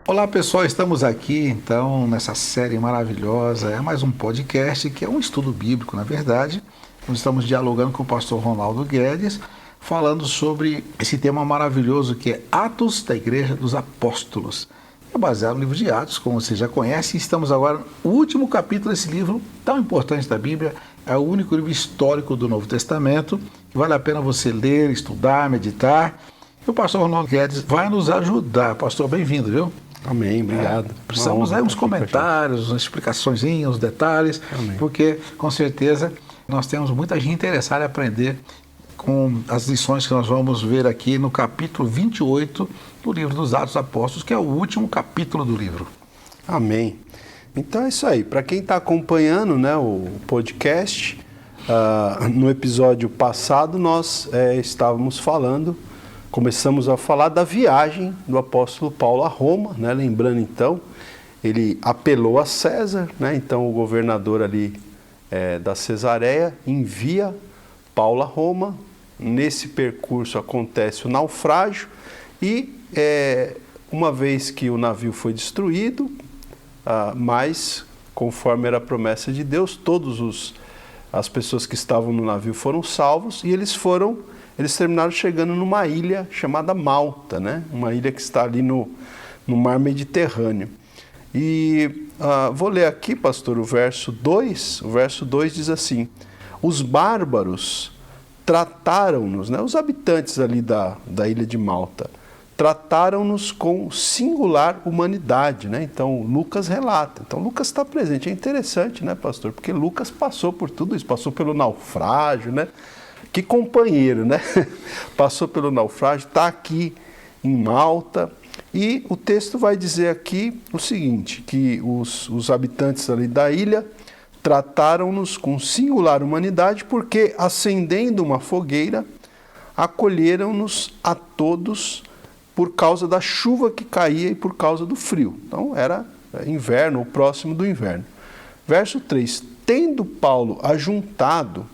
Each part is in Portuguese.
Olá pessoal, estamos aqui então nessa série maravilhosa, é mais um podcast que é um estudo bíblico na verdade. Nós estamos dialogando com o pastor Ronaldo Guedes, falando sobre esse tema maravilhoso que é Atos da Igreja dos Apóstolos. É baseado no livro de Atos, como você já conhece, e estamos agora no último capítulo desse livro tão importante da Bíblia, é o único livro histórico do Novo Testamento, que vale a pena você ler, estudar, meditar. E o pastor Ronaldo Guedes vai nos ajudar. Pastor, bem-vindo, viu? Amém, obrigado. Precisamos aí uns comentários, umas explicações, uns detalhes, Amém. Porque com certeza nós temos muita gente interessada em aprender com as lições que nós vamos ver aqui no capítulo 28 do livro dos Atos dos Apóstolos, que é o último capítulo do livro. Amém. Então é isso aí. Para quem está acompanhando, o podcast, no episódio passado nós começamos a falar da viagem do apóstolo Paulo a Roma, lembrando então, ele apelou a César, então o governador ali da Cesareia envia Paulo a Roma. Nesse percurso acontece o naufrágio e uma vez que o navio foi destruído, mas conforme era a promessa de Deus, as pessoas que estavam no navio foram salvos e eles terminaram chegando numa ilha chamada Malta, uma ilha que está ali no mar Mediterrâneo. E vou ler aqui, pastor, o verso 2. O verso 2 diz assim: os bárbaros trataram-nos, os habitantes ali da ilha de Malta, trataram-nos com singular humanidade, Então, Lucas relata. Então, Lucas está presente. É interessante, pastor? Porque Lucas passou por tudo isso, passou pelo naufrágio, Que companheiro, Passou pelo naufrágio, está aqui em Malta. E o texto vai dizer aqui o seguinte, que os habitantes ali da ilha trataram-nos com singular humanidade porque, acendendo uma fogueira, acolheram-nos a todos por causa da chuva que caía e por causa do frio. Então, era inverno, ou próximo do inverno. Verso 3. Tendo Paulo ajuntado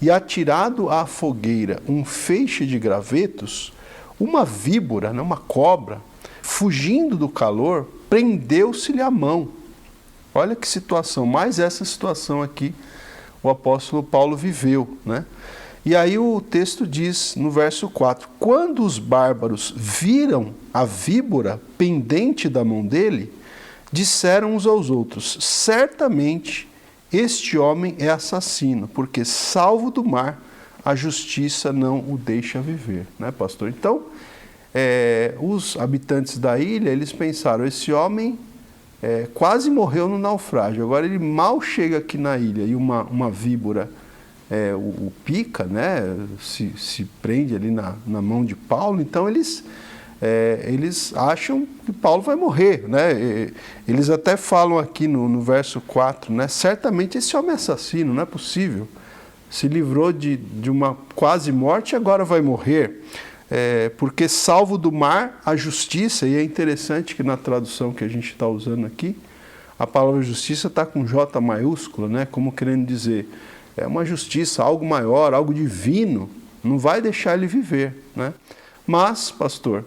e atirado à fogueira um feixe de gravetos, uma víbora, uma cobra, fugindo do calor, prendeu-se-lhe a mão. Olha que situação, mais essa situação aqui o apóstolo Paulo viveu, E aí o texto diz no verso 4, quando os bárbaros viram a víbora pendente da mão dele, disseram uns aos outros, certamente este homem é assassino, porque salvo do mar, a justiça não o deixa viver, pastor? Então, os habitantes da ilha, eles pensaram, esse homem quase morreu no naufrágio, agora ele mal chega aqui na ilha e uma víbora o pica, se prende ali na mão de Paulo, então eles acham que Paulo vai morrer, Eles até falam aqui no verso 4, certamente esse homem é assassino, não é possível, se livrou de uma quase morte e agora vai morrer, porque salvo do mar a justiça, e é interessante que na tradução que a gente está usando aqui, a palavra justiça está com J maiúscula, como querendo dizer, é uma justiça, algo maior, algo divino, não vai deixar ele viver, Mas, pastor,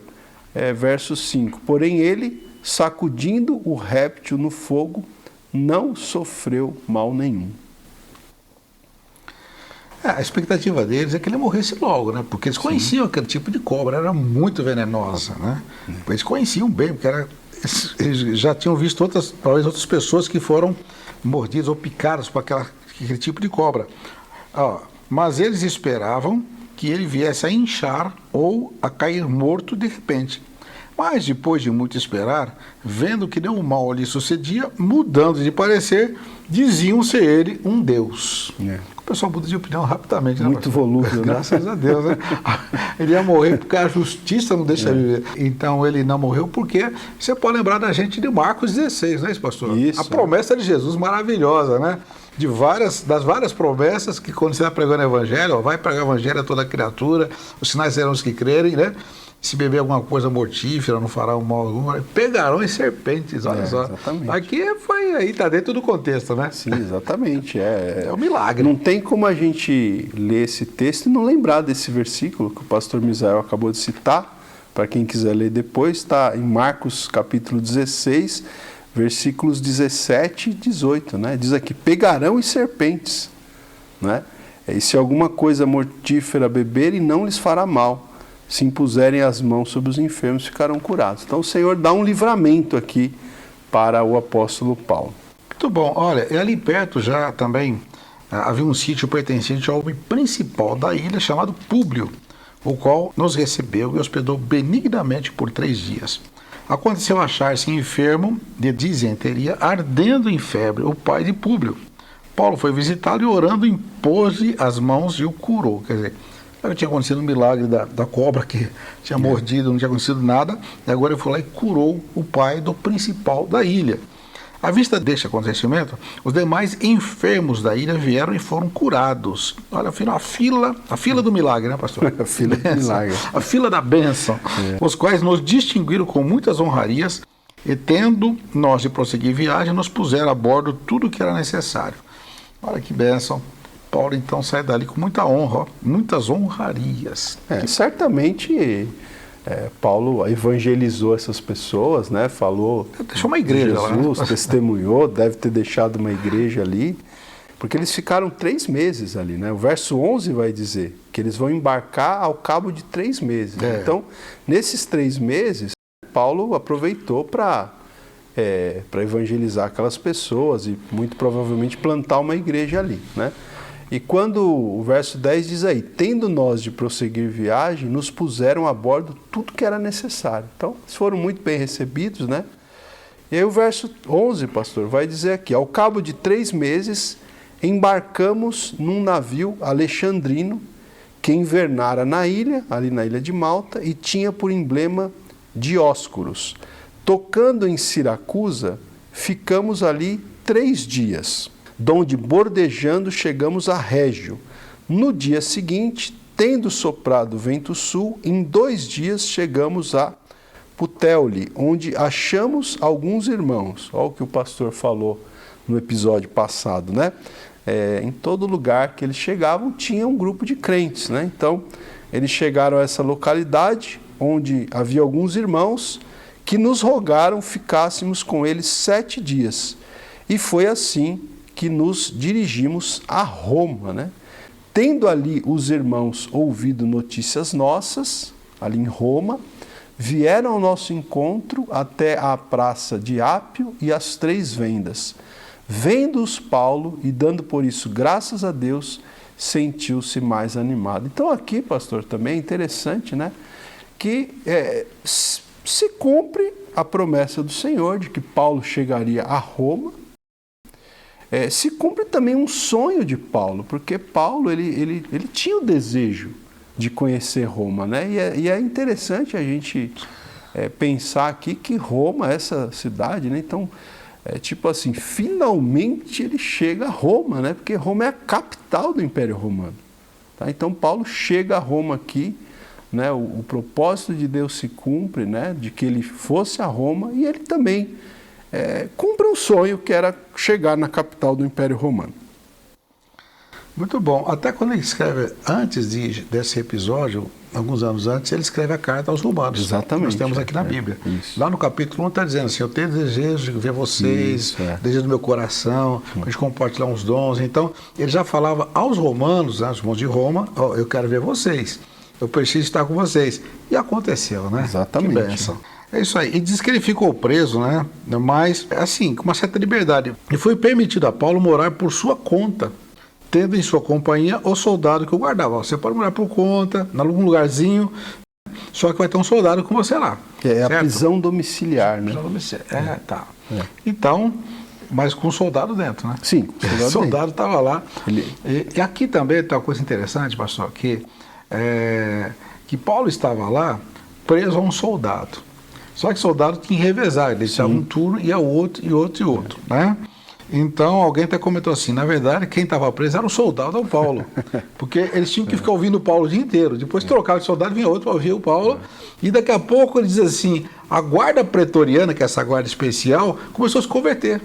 verso 5, porém ele, sacudindo o réptil no fogo, não sofreu mal nenhum. A expectativa deles é que ele morresse logo, porque eles conheciam aquele tipo de cobra, era muito venenosa, Eles conheciam bem, porque eles já tinham visto talvez outras pessoas que foram mordidas ou picadas por aquele tipo de cobra. Mas eles esperavam que ele viesse a inchar ou a cair morto de repente. Mas depois de muito esperar, vendo que nenhum mal lhe sucedia, mudando de parecer, diziam ser ele um Deus. O pessoal muda de opinião rapidamente. Muito volúvel, Graças a Deus, Ele ia morrer porque a justiça não deixa viver. Então ele não morreu porque você pode lembrar da gente de Marcos 16, não é isso, pastor? Isso. A promessa de Jesus maravilhosa, das várias promessas que quando você está pregando o evangelho, vai pregar o evangelho a toda criatura, os sinais serão os que crerem, Se beber alguma coisa mortífera, não fará um mal algum, pegarão em serpentes, olha só. Exatamente. Aqui está dentro do contexto, Sim, exatamente. É um milagre. Não tem como a gente ler esse texto e não lembrar desse versículo que o pastor Misael acabou de citar, para quem quiser ler depois, está em Marcos capítulo 16, versículos 17 e 18, né? Diz aqui, pegarão e serpentes, né? E se alguma coisa mortífera beberem, não lhes fará mal. Se impuserem as mãos sobre os enfermos, ficarão curados. Então o Senhor dá um livramento aqui para o apóstolo Paulo. Muito bom. Olha, e ali perto já também havia um sítio pertencente ao homem principal da ilha, chamado Públio, o qual nos recebeu e hospedou benignamente por 3 dias. Aconteceu achar-se enfermo de disenteria, ardendo em febre, o pai de Públio. Paulo foi visitá-lo e orando impôs-lhe as mãos e o curou. Quer dizer, tinha acontecido um milagre da cobra que tinha mordido, não tinha acontecido nada, e agora ele foi lá e curou o pai do principal da ilha. À vista deste acontecimento, os demais enfermos da ilha vieram e foram curados. Olha, afinal, a fila do milagre, né, pastor? A fila do milagre. A fila da bênção, os quais nos distinguiram com muitas honrarias, e tendo nós de prosseguir viagem, nos puseram a bordo tudo o que era necessário. Olha que bênção. Paulo então sai dali com muita honra, muitas honrarias. Certamente Paulo evangelizou essas pessoas, né? Falou, deixou uma igreja de Jesus, lá, né? Testemunhou, deve ter deixado uma igreja ali, porque eles ficaram 3 meses ali, né? O verso 11 vai dizer que eles vão embarcar ao cabo de 3 meses. Então, nesses 3 meses, Paulo aproveitou para evangelizar aquelas pessoas e muito provavelmente plantar uma igreja ali, né? E quando o verso 10 diz aí, tendo nós de prosseguir viagem, nos puseram a bordo tudo que era necessário. Então, eles foram muito bem recebidos, né? E aí o verso 11, pastor, vai dizer aqui, ao cabo de 3 meses, embarcamos num navio alexandrino que invernara na ilha, ali na ilha de Malta, e tinha por emblema Dióscuros. Tocando em Siracusa, ficamos ali 3 dias. Donde bordejando chegamos a Régio. No dia seguinte, tendo soprado vento sul, em 2 dias chegamos a Puteoli, onde achamos alguns irmãos. Olha o que o pastor falou no episódio passado, né? Em todo lugar que eles chegavam tinha um grupo de crentes, né? Então, eles chegaram a essa localidade onde havia alguns irmãos que nos rogaram ficássemos com eles 7 dias. E foi assim que nos dirigimos a Roma, né? Tendo ali os irmãos ouvido notícias nossas, ali em Roma, vieram ao nosso encontro até a praça de Ápio e as 3 vendas. Vendo-os Paulo e dando por isso graças a Deus, sentiu-se mais animado. Então aqui, pastor, também é interessante, né? Que se cumpre a promessa do Senhor de que Paulo chegaria a Roma. Se cumpre também um sonho de Paulo, porque Paulo ele tinha o desejo de conhecer Roma, né? E é interessante a gente pensar aqui que Roma, essa cidade, né? Então, tipo assim, finalmente ele chega a Roma, né? Porque Roma é a capital do Império Romano. Tá? Então Paulo chega a Roma aqui, né? O propósito de Deus se cumpre, né? De que ele fosse a Roma, e ele também cumpre um sonho que era chegar na capital do Império Romano. Muito bom. Até quando ele escreve, antes desse episódio, alguns anos antes, ele escreve a carta aos Romanos. Exatamente. Nós temos aqui na Bíblia. Isso. Lá no capítulo 1 está dizendo assim, eu tenho desejo de ver vocês, desejo do meu coração, a gente compartilhar uns dons. Então, ele já falava aos romanos, né, os irmãos de Roma, eu quero ver vocês, eu preciso estar com vocês. E aconteceu, né? Exatamente. Que bênção. É isso aí. E diz que ele ficou preso, né? Mas, assim, com uma certa liberdade. E foi permitido a Paulo morar por sua conta, tendo em sua companhia o soldado que o guardava. Você pode morar por conta, em algum lugarzinho, só que vai ter um soldado com você lá. É a prisão domiciliar, né? Prisão domiciliar. Tá. Então, mas com o soldado dentro, né? Sim, o soldado estava lá. E aqui também tem uma coisa interessante, pastor, que Paulo estava lá preso a um soldado. Só que o soldado tinha que revezar, ele deixava um turno, ia outro, e outro, e outro, né? Então, alguém até comentou assim, na verdade, quem estava preso era o soldado ao Paulo, porque eles tinham que ficar ouvindo o Paulo o dia inteiro, depois trocava de soldado, vinha outro para ouvir o Paulo, e daqui a pouco ele diz assim, a guarda pretoriana, que é essa guarda especial, começou a se converter.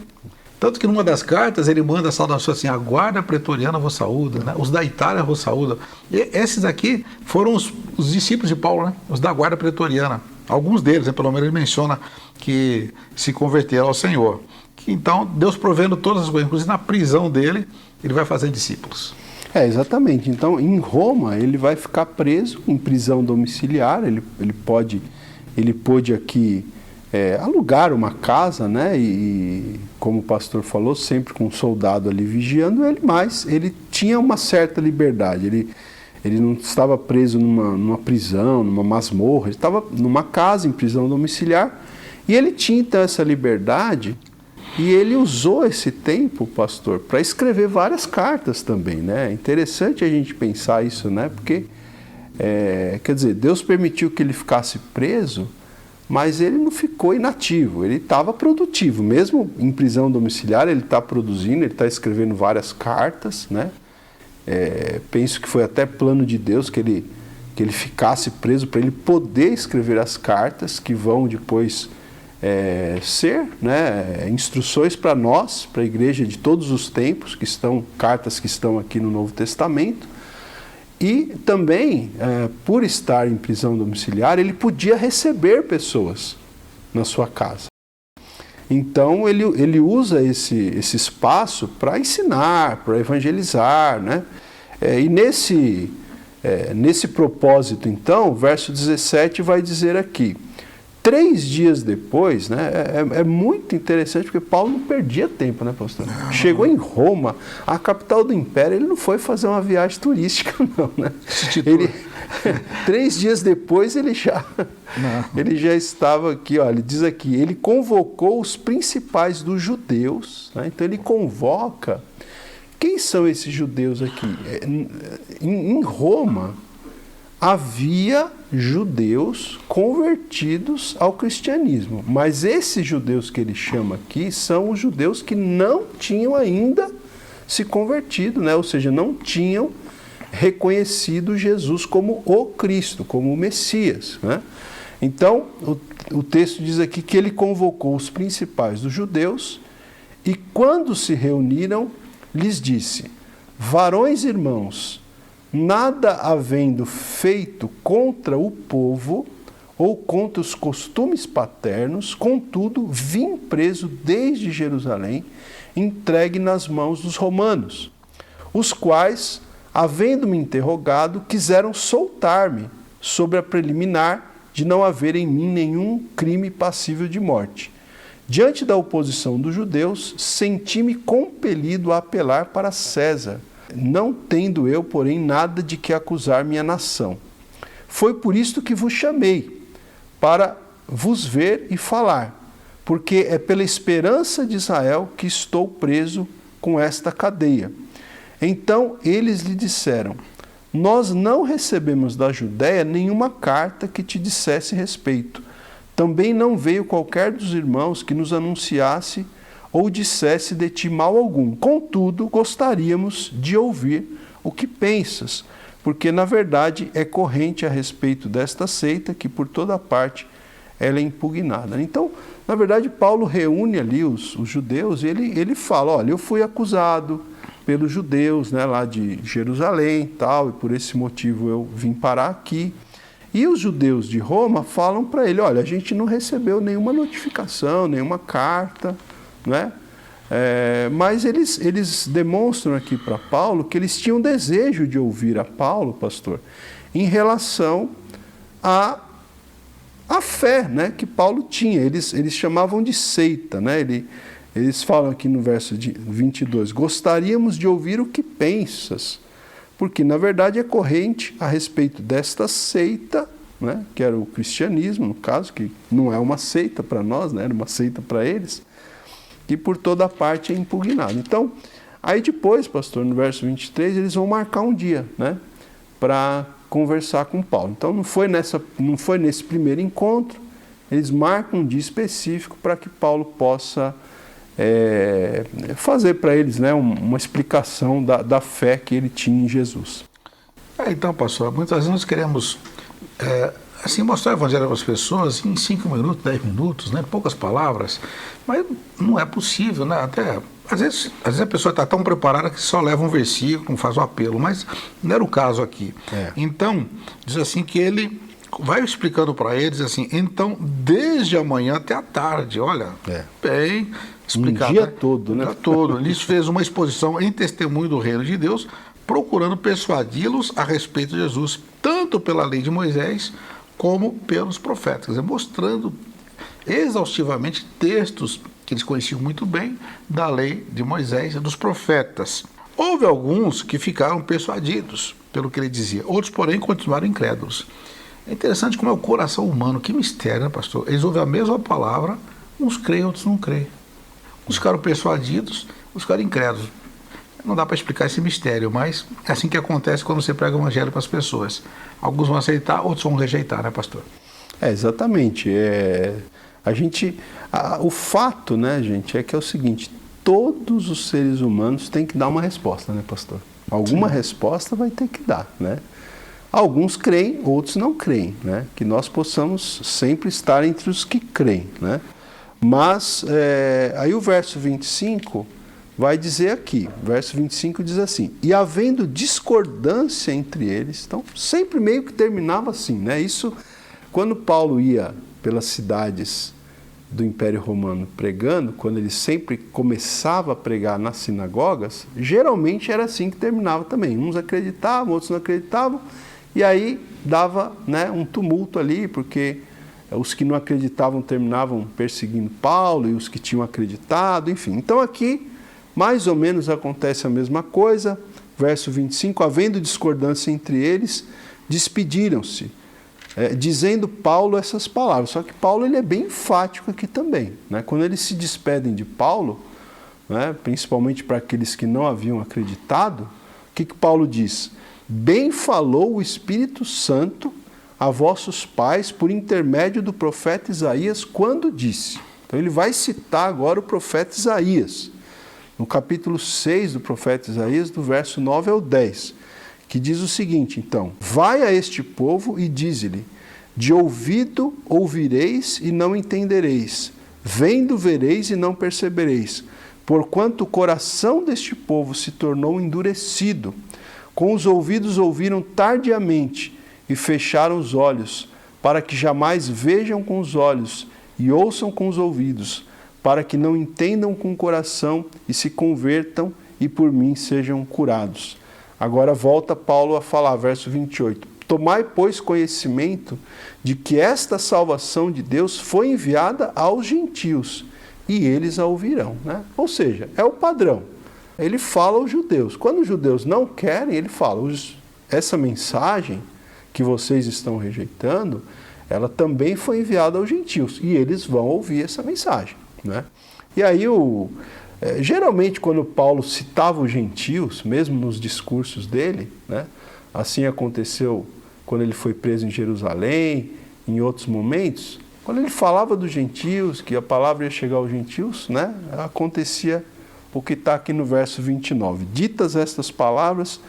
Tanto que numa das cartas ele manda a saudação assim: a guarda pretoriana vos saúda, né? Os da Itália vos saúdam. E esses aqui foram os discípulos de Paulo, né? Os da guarda pretoriana. Alguns deles, né? Pelo menos ele menciona que se converteram ao Senhor. Que, então, Deus provendo todas as coisas, inclusive na prisão dele, ele vai fazer discípulos. Exatamente. Então, em Roma, ele vai ficar preso em prisão domiciliar, ele pôde aqui alugar uma casa, né? E, como o pastor falou, sempre com um soldado ali vigiando ele, mas ele tinha uma certa liberdade. Ele não estava preso numa prisão, numa masmorra, ele estava numa casa em prisão domiciliar, e ele tinha então essa liberdade. E ele usou esse tempo, pastor, para escrever várias cartas também, né? É interessante a gente pensar isso, né? Porque, quer dizer, Deus permitiu que ele ficasse preso, mas ele não ficou inativo, ele estava produtivo. Mesmo em prisão domiciliar, ele está produzindo, ele está escrevendo várias cartas, né? Penso que foi até plano de Deus que ele ficasse preso para ele poder escrever as cartas que vão depois ser, né, instruções para nós, para a igreja de todos os tempos, cartas que estão aqui no Novo Testamento. E também, por estar em prisão domiciliar, ele podia receber pessoas na sua casa. Então ele usa esse espaço para ensinar, para evangelizar, né? E nesse propósito, então, o verso 17 vai dizer aqui: 3 dias depois, né, é muito interessante, porque Paulo não perdia tempo, né, pastor? Chegou em Roma, a capital do Império, ele não foi fazer uma viagem turística, não, né? 3 dias depois ele já estava aqui, ó, ele diz aqui, ele convocou os principais dos judeus, né? Então ele convoca. Quem são esses judeus aqui? Em Roma, havia judeus convertidos ao cristianismo, mas esses judeus que ele chama aqui são os judeus que não tinham ainda se convertido, né? Ou seja, não tinham reconhecido Jesus como o Cristo, como o Messias, né? Então, o texto diz aqui que ele convocou os principais dos judeus e, quando se reuniram, lhes disse: varões irmãos, nada havendo feito contra o povo ou contra os costumes paternos, contudo, vim preso desde Jerusalém, entregue nas mãos dos romanos, os quais, havendo-me interrogado, quiseram soltar-me sobre a preliminar de não haver em mim nenhum crime passível de morte. Diante da oposição dos judeus, senti-me compelido a apelar para César, não tendo eu, porém, nada de que acusar minha nação. Foi por isto que vos chamei, para vos ver e falar, porque é pela esperança de Israel que estou preso com esta cadeia. Então eles lhe disseram: nós não recebemos da Judéia nenhuma carta que te dissesse respeito. Também não veio qualquer dos irmãos que nos anunciasse ou dissesse de ti mal algum. Contudo, gostaríamos de ouvir o que pensas, porque na verdade é corrente a respeito desta seita que por toda parte ela é impugnada. Então, na verdade, Paulo reúne ali os judeus e ele fala: olha, eu fui acusado pelos judeus, né, lá de Jerusalém, tal, e por esse motivo eu vim parar aqui. E os judeus de Roma falam para ele: olha, a gente não recebeu nenhuma notificação, nenhuma carta, né? Mas eles demonstram aqui para Paulo que eles tinham desejo de ouvir a Paulo, pastor, em relação à fé, né, que Paulo tinha. Eles chamavam de seita, né? Eles falam aqui no verso 22, gostaríamos de ouvir o que pensas, porque na verdade é corrente a respeito desta seita, né, que era o cristianismo, no caso, que não é uma seita para nós, né, era uma seita para eles, que por toda parte é impugnado. Então, aí depois, pastor, no verso 23, eles vão marcar um dia, né, para conversar com Paulo. Então não foi nesse primeiro encontro, eles marcam um dia específico para que Paulo possa fazer para eles, né, uma explicação da fé que ele tinha em Jesus. Então, pastor, muitas vezes nós queremos assim, mostrar o evangelho para as pessoas em 5 minutos, 10 minutos, né, poucas palavras, mas não é possível, né? Até Às vezes a pessoa está tão preparada que só leva um versículo, não faz o apelo, mas não era o caso aqui. Então, diz assim que ele vai explicando para eles assim, então, desde amanhã até a tarde, olha, bem explicado. Um dia todo, né? Um dia todo. Ele fez uma exposição em testemunho do reino de Deus, procurando persuadi-los a respeito de Jesus, tanto pela lei de Moisés, como pelos profetas, quer dizer, mostrando exaustivamente textos que eles conheciam muito bem da lei de Moisés e dos profetas. Houve alguns que ficaram persuadidos pelo que ele dizia, outros, porém, continuaram incrédulos. É interessante como é o coração humano, que mistério, né, pastor? Eles ouvem a mesma palavra, uns creem, outros não creem. Uns ficaram persuadidos, uns ficaram incrédulos. Não dá para explicar esse mistério, mas é assim que acontece quando você prega o evangelho para as pessoas. Alguns vão aceitar, outros vão rejeitar, né, pastor? Exatamente. O fato, né, gente, é que é o seguinte, todos os seres humanos têm que dar uma resposta, né, pastor? Alguma resposta vai ter que dar, né? Alguns creem, outros não creem, né? Que nós possamos sempre estar entre os que creem, né? Mas, aí o verso 25 vai dizer aqui, o verso 25 diz assim, e havendo discordância entre eles, então sempre meio que terminava assim, né? Isso, quando Paulo ia pelas cidades do Império Romano pregando, quando ele sempre começava a pregar nas sinagogas, geralmente era assim que terminava também. Uns acreditavam, outros não acreditavam, e aí dava, né, um tumulto ali, porque os que não acreditavam terminavam perseguindo Paulo e os que tinham acreditado, enfim. Então aqui, mais ou menos acontece a mesma coisa. Verso 25, havendo discordância entre eles, despediram-se, dizendo Paulo essas palavras. Só que Paulo ele é bem enfático aqui também, né? Quando eles se despedem de Paulo, né, principalmente para aqueles que não haviam acreditado, o que Paulo diz? Bem falou o Espírito Santo a vossos pais por intermédio do profeta Isaías quando disse. Então ele vai citar agora o profeta Isaías, no capítulo 6 do profeta Isaías, do verso 9 ao 10, que diz o seguinte, então, vai a este povo e dize-lhe, de ouvido ouvireis e não entendereis, vendo vereis e não percebereis, porquanto o coração deste povo se tornou endurecido, com os ouvidos ouviram tardiamente e fecharam os olhos, para que jamais vejam com os olhos e ouçam com os ouvidos, para que não entendam com o coração e se convertam e por mim sejam curados. Agora volta Paulo a falar, verso 28. Tomai, pois, conhecimento de que esta salvação de Deus foi enviada aos gentios, e eles a ouvirão, né? Ou seja, é o padrão. Ele fala aos judeus. Quando os judeus não querem, ele fala, essa mensagem que vocês estão rejeitando, ela também foi enviada aos gentios, e eles vão ouvir essa mensagem, né? E aí, geralmente, quando Paulo citava os gentios, mesmo nos discursos dele, né, assim aconteceu quando ele foi preso em Jerusalém, em outros momentos, quando ele falava dos gentios, que a palavra ia chegar aos gentios, né, acontecia o que está aqui no verso 29. Ditas estas palavras,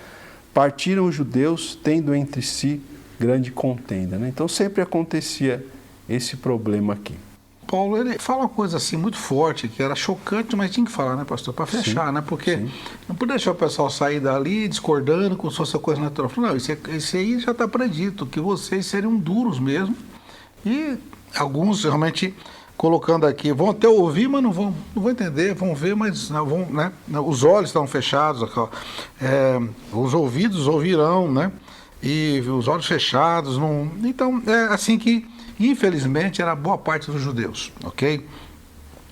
partiram os judeus, tendo entre si grande contenda, né? Então sempre acontecia esse problema aqui. Paulo, ele fala uma coisa assim muito forte, que era chocante, mas tinha que falar, né, pastor? Para fechar, né? Porque não podia deixar o pessoal sair dali discordando com sua coisa natural. Não, isso aí já está predito, que vocês seriam duros mesmo. E alguns realmente colocando aqui, vão até ouvir, mas não vão entender, vão ver, mas não vão, né? Os olhos estão fechados, os ouvidos ouvirão, né? E os olhos fechados. Não... Então, é assim que, infelizmente, era boa parte dos judeus, ok?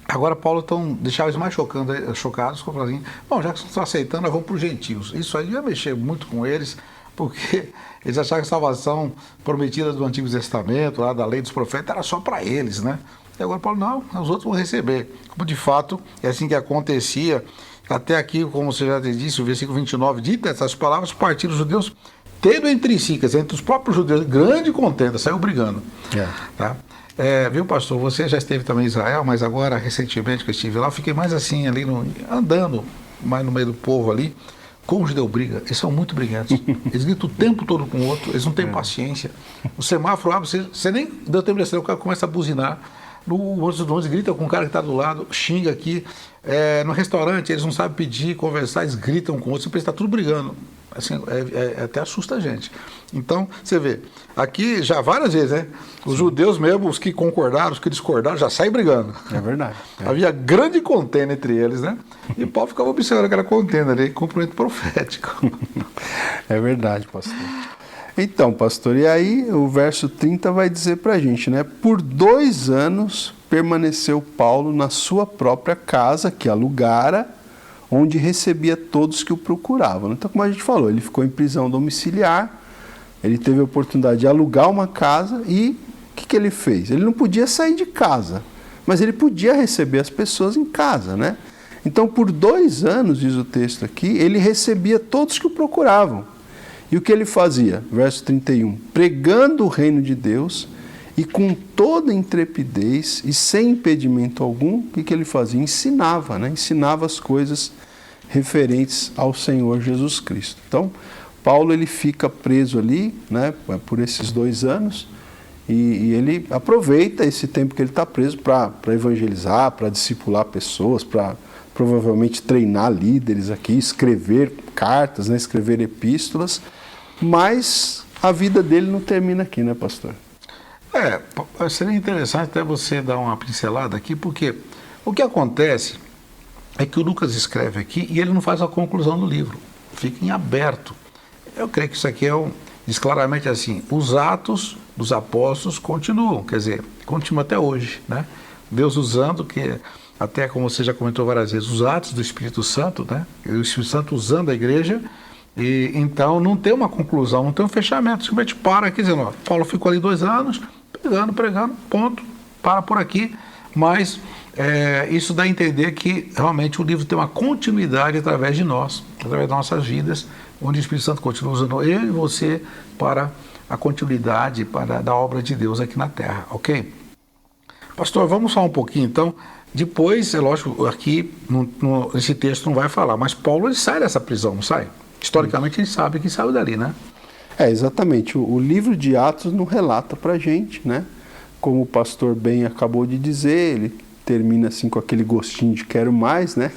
Agora, Paulo deixava eles mais chocados, falando assim, bom, já que estão aceitando, nós vamos para os gentios. Isso aí ia mexer muito com eles, porque eles achavam que a salvação prometida do Antigo Testamento, lá da lei dos profetas, era só para eles, né? E agora Paulo, não, os outros vão receber. Como de fato é assim que acontecia. Até aqui, como você já disse, o versículo 29, dita essas palavras, partiram os judeus, tendo entre si, quer dizer, entre os próprios judeus, grande contenda, saiu brigando. Tá? Viu, pastor, você já esteve também em Israel, mas agora, recentemente que eu estive lá, eu fiquei mais assim, ali, andando mais no meio do povo ali, com os judeus briga, eles são muito brigantes, eles gritam o tempo todo com o outro, eles não têm paciência. O semáforo abre, você nem deu tempo de acelerar, o cara começa a buzinar, Uns gritam com o cara que está do lado, xinga aqui. No restaurante, eles não sabem pedir, conversar, eles gritam com o outro, você pensa que está tudo brigando. Assim, até assusta a gente. Então, você vê, aqui já várias vezes, né? Os judeus mesmo, os que concordaram, os que discordaram, já saem brigando. É verdade. Havia grande contenda entre eles, né? E Paulo ficava observando aquela contenda ali, cumprimento profético. É verdade, pastor. Então, pastor, e aí o verso 30 vai dizer pra gente, né? Por 2 anos permaneceu Paulo na sua própria casa, que alugara, onde recebia todos que o procuravam. Então, como a gente falou, ele ficou em prisão domiciliar, ele teve a oportunidade de alugar uma casa e o que ele fez? Ele não podia sair de casa, mas ele podia receber as pessoas em casa, né? Então, por 2 anos, diz o texto aqui, ele recebia todos que o procuravam. E o que ele fazia? Verso 31, pregando o reino de Deus e com toda intrepidez e sem impedimento algum, o que ele fazia? Ensinava, né? Ensinava as coisas referentes ao Senhor Jesus Cristo. Então, Paulo ele fica preso ali, né, por esses 2 anos e ele aproveita esse tempo que ele está preso para evangelizar, para discipular pessoas, para provavelmente treinar líderes aqui, escrever cartas, né, escrever epístolas, mas a vida dele não termina aqui, né, pastor? Seria interessante até você dar uma pincelada aqui, porque o que acontece é que o Lucas escreve aqui e ele não faz a conclusão do livro, fica em aberto. Eu creio que isso aqui diz claramente assim, os atos dos apóstolos continuam, quer dizer, continuam até hoje, né? Deus usando, que até como você já comentou várias vezes, os atos do Espírito Santo, né? O Espírito Santo usando a igreja, e então não tem uma conclusão, não tem um fechamento, simplesmente para aqui dizendo, ó, Paulo ficou ali 2 anos, pregando, ponto, para por aqui, mas isso dá a entender que realmente o livro tem uma continuidade através de nós, através das nossas vidas, onde o Espírito Santo continua usando eu e você para a continuidade da obra de Deus aqui na Terra, ok? Pastor, vamos falar um pouquinho então, depois, é lógico, aqui esse texto não vai falar, mas Paulo ele sai dessa prisão, não sai? Historicamente a gente sabe que saiu dali, né? Exatamente. O livro de Atos não relata pra gente, né? Como o pastor bem acabou de dizer, ele termina assim com aquele gostinho de quero mais, né?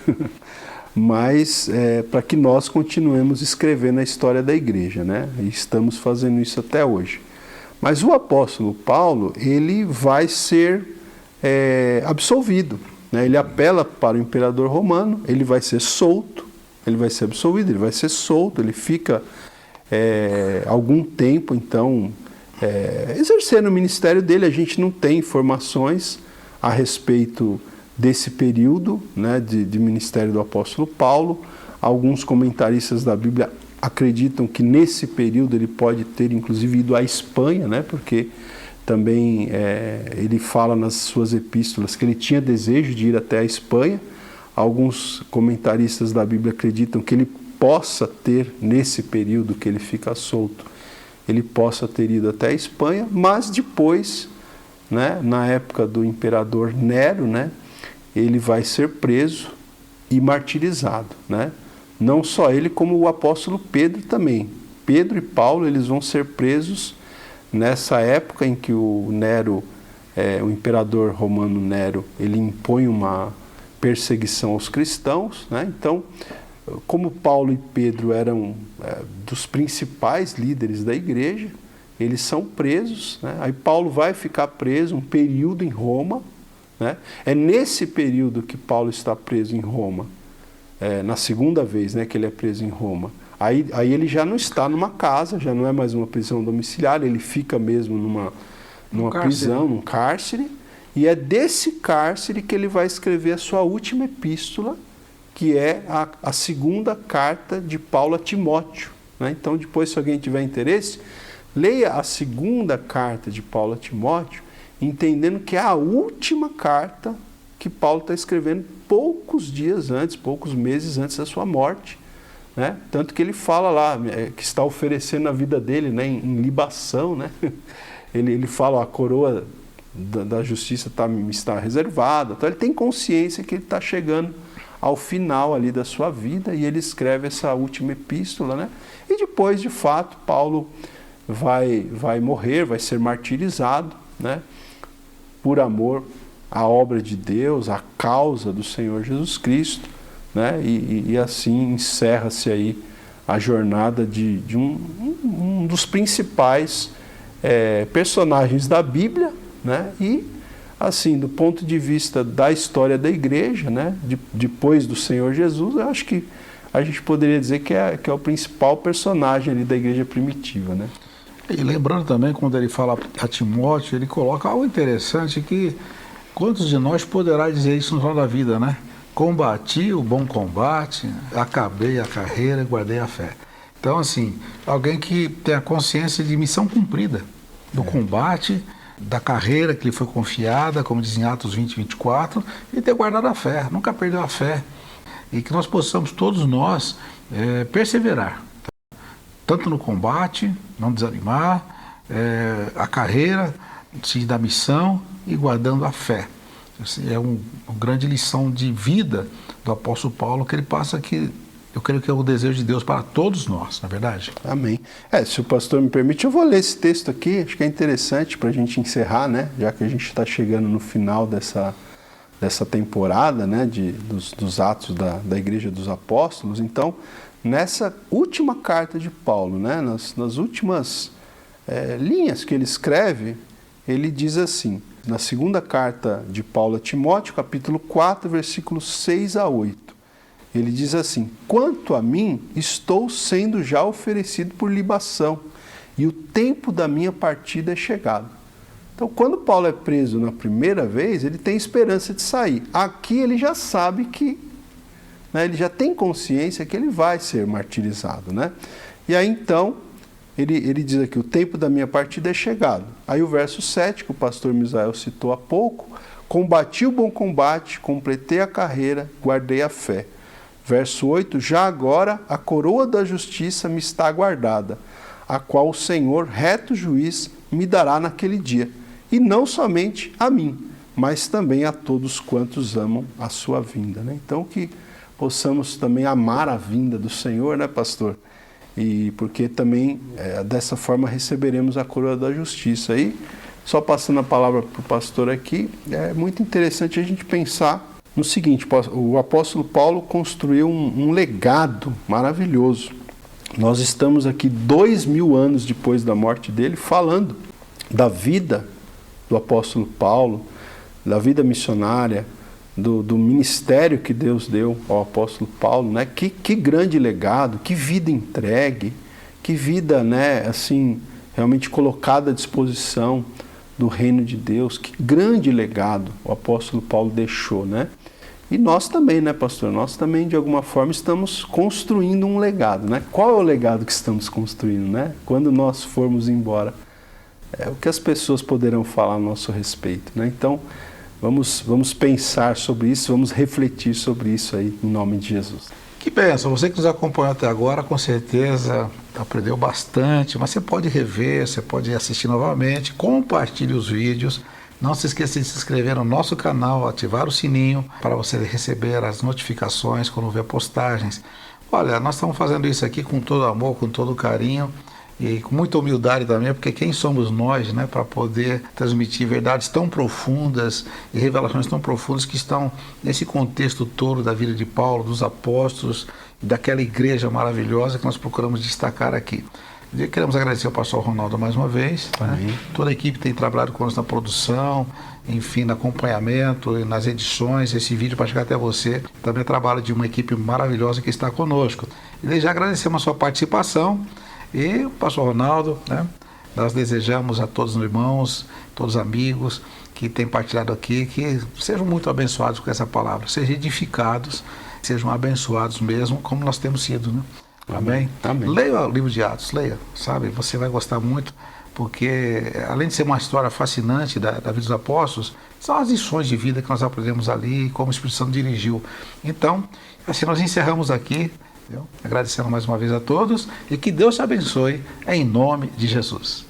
Mas para que nós continuemos escrevendo a história da igreja, né? E estamos fazendo isso até hoje. Mas o apóstolo Paulo, ele vai ser absolvido, né? Ele apela para o imperador romano, ele vai ser solto, ele vai ser absolvido, ele vai ser solto, ele fica algum tempo, então, exercendo o ministério dele. A gente não tem informações a respeito desse período, né, de ministério do apóstolo Paulo. Alguns comentaristas da Bíblia acreditam que nesse período ele pode ter inclusive ido à Espanha, né, porque também ele fala nas suas epístolas que ele tinha desejo de ir até a Espanha. Alguns comentaristas da Bíblia acreditam que ele possa ter, nesse período que ele fica solto, ele possa ter ido até a Espanha, mas depois, né, na época do imperador Nero, né, ele vai ser preso e martirizado, né? Não só ele, como o apóstolo Pedro também. Pedro e Paulo, eles vão ser presos nessa época em que o Nero, o imperador romano Nero, ele impõe uma perseguição aos cristãos, né? Então, como Paulo e Pedro eram dos principais líderes da igreja, eles são presos, né? Aí Paulo vai ficar preso um período em Roma, né? É nesse período que Paulo está preso em Roma, na segunda vez, né, que ele é preso em Roma. Aí ele já não está numa casa, já não é mais uma prisão domiciliar, ele fica mesmo numa prisão, num cárcere, e é desse cárcere que ele vai escrever a sua última epístola, que é a segunda carta de Paulo a Timóteo, né? Então, depois, se alguém tiver interesse, leia a segunda carta de Paulo a Timóteo, entendendo que é a última carta que Paulo está escrevendo poucos dias antes, poucos meses antes da sua morte, né? Tanto que ele fala lá que está oferecendo a vida dele, né, em libação, né? Ele fala, a coroa da justiça está reservada, então ele tem consciência que ele está chegando ao final ali da sua vida, e ele escreve essa última epístola, né? E depois, de fato, Paulo vai morrer, vai ser martirizado, né, por amor a obra de Deus, a causa do Senhor Jesus Cristo, né? E assim encerra-se aí a jornada de um dos principais personagens da Bíblia, né? E assim, do ponto de vista da história da igreja, né? Depois do Senhor Jesus, eu acho que a gente poderia dizer que é o principal personagem ali da igreja primitiva, né? E lembrando também, quando ele fala a Timóteo, ele coloca algo interessante que quantos de nós poderá dizer isso no final da vida, né? Combati o bom combate, acabei a carreira e guardei a fé. Então, assim, alguém que tem a consciência de missão cumprida, do combate, da carreira que lhe foi confiada, como diz em Atos 20, 24, e ter guardado a fé, nunca perdeu a fé. E que nós possamos, todos nós, perseverar, tanto no combate, não desanimar, a carreira, seguir da missão e guardando a fé. É uma grande lição de vida do apóstolo Paulo que ele passa aqui. Eu creio que é o desejo de Deus para todos nós, não é verdade? Amém. Se o pastor me permite, eu vou ler esse texto aqui, acho que é interessante para a gente encerrar, né? Já que a gente está chegando no final dessa temporada, né? Dos Atos da Igreja dos Apóstolos. Então, nessa última carta de Paulo, né? Nas últimas linhas que ele escreve, ele diz assim, na segunda carta de Paulo a Timóteo, capítulo 4, versículos 6 a 8. Ele diz assim: quanto a mim, estou sendo já oferecido por libação, e o tempo da minha partida é chegado. Então, quando Paulo é preso na primeira vez, ele tem esperança de sair. Aqui ele já sabe que, né, ele já tem consciência que ele vai ser martirizado, né? E aí então, ele diz aqui, o tempo da minha partida é chegado. Aí o verso 7, que o pastor Misael citou há pouco, combati o bom combate, completei a carreira, guardei a fé. Verso 8, já agora a coroa da justiça me está guardada, a qual o Senhor, reto juiz, me dará naquele dia. E não somente a mim, mas também a todos quantos amam a sua vinda, né? Então que possamos também amar a vinda do Senhor, né, pastor? E porque também dessa forma receberemos a coroa da justiça. E só passando a palavra para o pastor aqui, é muito interessante a gente pensar no seguinte: o apóstolo Paulo construiu um legado maravilhoso. Nós estamos aqui 2000 anos depois da morte dele, falando da vida do apóstolo Paulo, da vida missionária, do ministério que Deus deu ao apóstolo Paulo, né? Que grande legado, que vida entregue, que vida, né, assim, realmente colocada à disposição do reino de Deus, que grande legado o apóstolo Paulo deixou, né? E nós também, né, pastor? Nós também, de alguma forma, estamos construindo um legado, né? Qual é o legado que estamos construindo, né? Quando nós formos embora, o que as pessoas poderão falar a nosso respeito, né? Então, vamos pensar sobre isso, vamos refletir sobre isso aí, em nome de Jesus. Que bênção, você que nos acompanhou até agora, com certeza aprendeu bastante, mas você pode rever, você pode assistir novamente, compartilhe os vídeos. Não se esqueça de se inscrever no nosso canal, ativar o sininho para você receber as notificações quando houver postagens. Olha, nós estamos fazendo isso aqui com todo amor, com todo carinho e com muita humildade também, porque quem somos nós, né, para poder transmitir verdades tão profundas e revelações tão profundas que estão nesse contexto todo da vida de Paulo, dos apóstolos e daquela igreja maravilhosa que nós procuramos destacar aqui. Queremos agradecer ao pastor Ronaldo mais uma vez, né? Toda a equipe tem trabalhado conosco na produção, enfim, no acompanhamento e nas edições. Esse vídeo para chegar até você também é trabalho de uma equipe maravilhosa que está conosco. E desde já agradecemos a sua participação e o pastor Ronaldo, né? Nós desejamos a todos os irmãos, todos os amigos que têm partilhado aqui, que sejam muito abençoados com essa palavra, sejam edificados, sejam abençoados mesmo, como nós temos sido, né? Amém? Amém. Leia o livro de Atos, leia, sabe? Você vai gostar muito, porque além de ser uma história fascinante da vida dos apóstolos, são as lições de vida que nós aprendemos ali, como o Espírito Santo dirigiu. Então, assim nós encerramos aqui, agradecendo mais uma vez a todos, e que Deus te abençoe, em nome de Jesus.